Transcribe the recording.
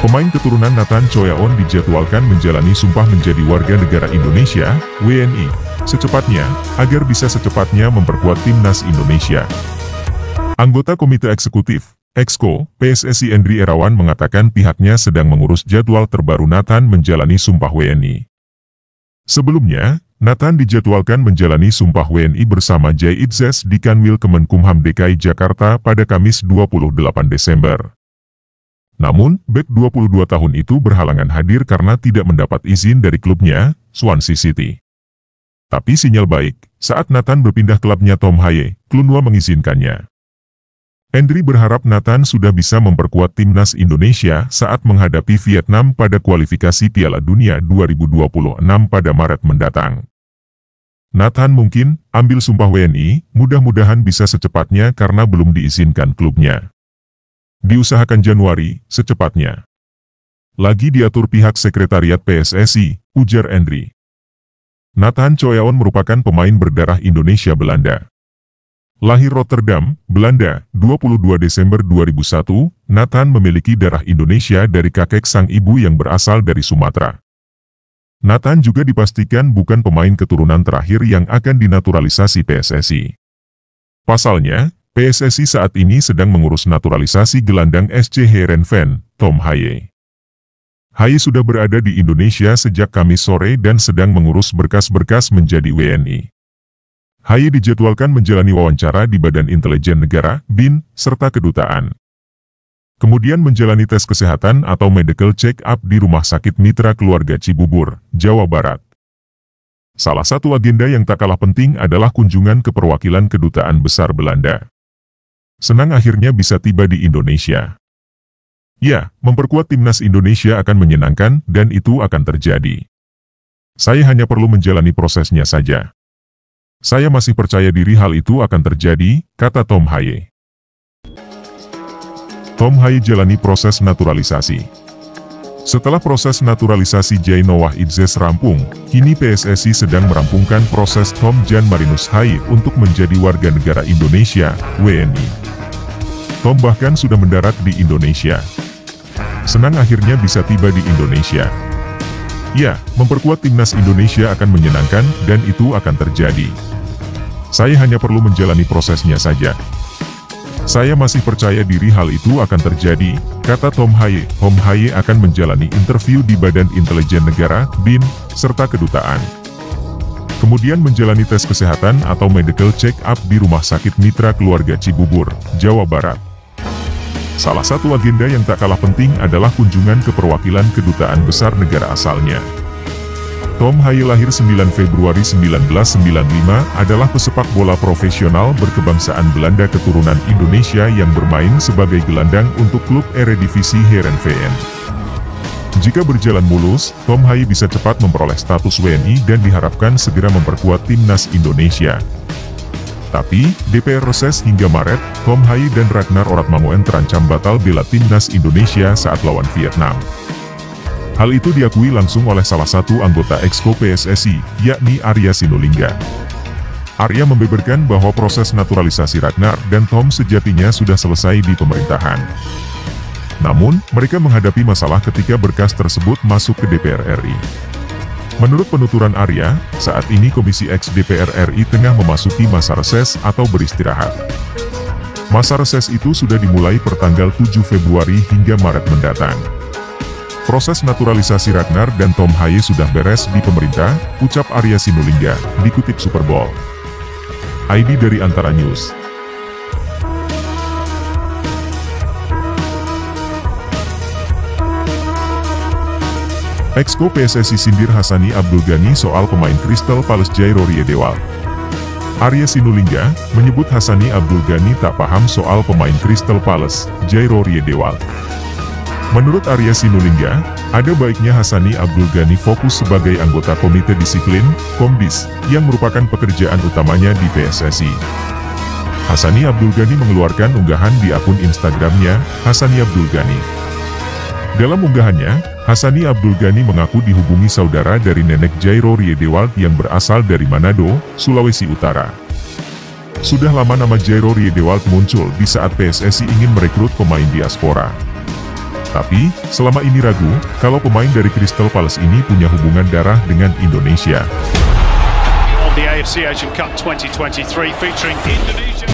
Pemain keturunan Nathan Choyaon dijadwalkan menjalani sumpah menjadi warga negara Indonesia, WNI, secepatnya, agar bisa secepatnya memperkuat timnas Indonesia. Anggota Komite Eksekutif, Exco, PSSI Endri Irawan mengatakan pihaknya sedang mengurus jadwal terbaru Nathan menjalani sumpah WNI. Sebelumnya, Nathan dijadwalkan menjalani sumpah WNI bersama Jai Itzes di Kanwil Kemenkumham DKI Jakarta pada Kamis 28 Desember. Namun, bek 22 tahun itu berhalangan hadir karena tidak mendapat izin dari klubnya, Swansea City. Tapi sinyal baik, saat Nathan berpindah klubnya Tom Haye, Klunwa mengizinkannya. Endri berharap Nathan sudah bisa memperkuat timnas Indonesia saat menghadapi Vietnam pada kualifikasi Piala Dunia 2026 pada Maret mendatang. Nathan mungkin ambil sumpah WNI, mudah-mudahan bisa secepatnya karena belum diizinkan klubnya. Diusahakan Januari, secepatnya. Lagi diatur pihak sekretariat PSSI, ujar Endri. Nathan Choyaon merupakan pemain berdarah Indonesia-Belanda. Lahir Rotterdam, Belanda, 22 Desember 2001, Nathan memiliki darah Indonesia dari kakek sang ibu yang berasal dari Sumatera. Nathan juga dipastikan bukan pemain keturunan terakhir yang akan dinaturalisasi PSSI. Pasalnya, PSSI saat ini sedang mengurus naturalisasi gelandang SC Heerenveen, Tom Haye. Haye sudah berada di Indonesia sejak Kamis sore dan sedang mengurus berkas-berkas menjadi WNI. Haye dijadwalkan menjalani wawancara di Badan Intelijen Negara, BIN, serta kedutaan. Kemudian menjalani tes kesehatan atau medical check-up di Rumah Sakit Mitra Keluarga Cibubur, Jawa Barat. Salah satu agenda yang tak kalah penting adalah kunjungan ke perwakilan Kedutaan Besar Belanda. Senang akhirnya bisa tiba di Indonesia. Ya, memperkuat timnas Indonesia akan menyenangkan dan itu akan terjadi. Saya hanya perlu menjalani prosesnya saja. Saya masih percaya diri hal itu akan terjadi, kata Tom Haye. Tom Haye jalani proses naturalisasi. Setelah proses naturalisasi Jai Noah Itzes rampung, kini PSSI sedang merampungkan proses Tom Jan Marinus Haye untuk menjadi warga negara Indonesia, WNI. Tom bahkan sudah mendarat di Indonesia. Senang akhirnya bisa tiba di Indonesia. Ya, memperkuat timnas Indonesia akan menyenangkan dan itu akan terjadi. Saya hanya perlu menjalani prosesnya saja. Saya masih percaya diri hal itu akan terjadi, kata Tom Haye. Tom Haye akan menjalani interview di Badan Intelijen Negara, BIN, serta kedutaan. Kemudian menjalani tes kesehatan atau medical check-up di Rumah Sakit Mitra Keluarga Cibubur, Jawa Barat. Salah satu agenda yang tak kalah penting adalah kunjungan ke perwakilan Kedutaan Besar negara asalnya. Tom Haye lahir 9 Februari 1995, adalah pesepak bola profesional berkebangsaan Belanda keturunan Indonesia yang bermain sebagai gelandang untuk klub Eredivisie Heerenveen. Jika berjalan mulus, Tom Haye bisa cepat memperoleh status WNI dan diharapkan segera memperkuat timnas Indonesia. Tapi, DPR reses hingga Maret, Tom Haye dan Ragnar Oratmangoen terancam batal bela timnas Indonesia saat lawan Vietnam. Hal itu diakui langsung oleh salah satu anggota Exco PSSI, yakni Arya Sinulinga. Arya membeberkan bahwa proses naturalisasi Ragnar dan Tom sejatinya sudah selesai di pemerintahan. Namun, mereka menghadapi masalah ketika berkas tersebut masuk ke DPR RI. Menurut penuturan Arya, saat ini Komisi X DPR RI tengah memasuki masa reses atau beristirahat. Masa reses itu sudah dimulai pertanggal 7 Februari hingga Maret mendatang. Proses naturalisasi Ragnar dan Tom Haye sudah beres di pemerintah, ucap Arya Sinulinga, dikutip Superball ID dari Antara News. Exco PSSI sindir Hassani Abdul Ghani soal pemain Crystal Palace Jairo Riedewald. Arya Sinulinga menyebut Hassani Abdul Ghani tak paham soal pemain Crystal Palace, Jairo Riedewald. Menurut Arya Sinulinga, ada baiknya Hassani Abdul Ghani fokus sebagai anggota Komite Disiplin, Komdis, yang merupakan pekerjaan utamanya di PSSI. Hassani Abdul Ghani mengeluarkan unggahan di akun Instagramnya, Hassani Abdul Ghani. Dalam unggahannya, Hassani Abdul Ghani mengaku dihubungi saudara dari nenek Jairo Riedewald yang berasal dari Manado, Sulawesi Utara. Sudah lama nama Jairo Riedewald muncul di saat PSSI ingin merekrut pemain diaspora. Tapi, selama ini ragu, kalau pemain dari Crystal Palace ini punya hubungan darah dengan Indonesia. The AFC Asian Cup 2023 featuring Indonesia.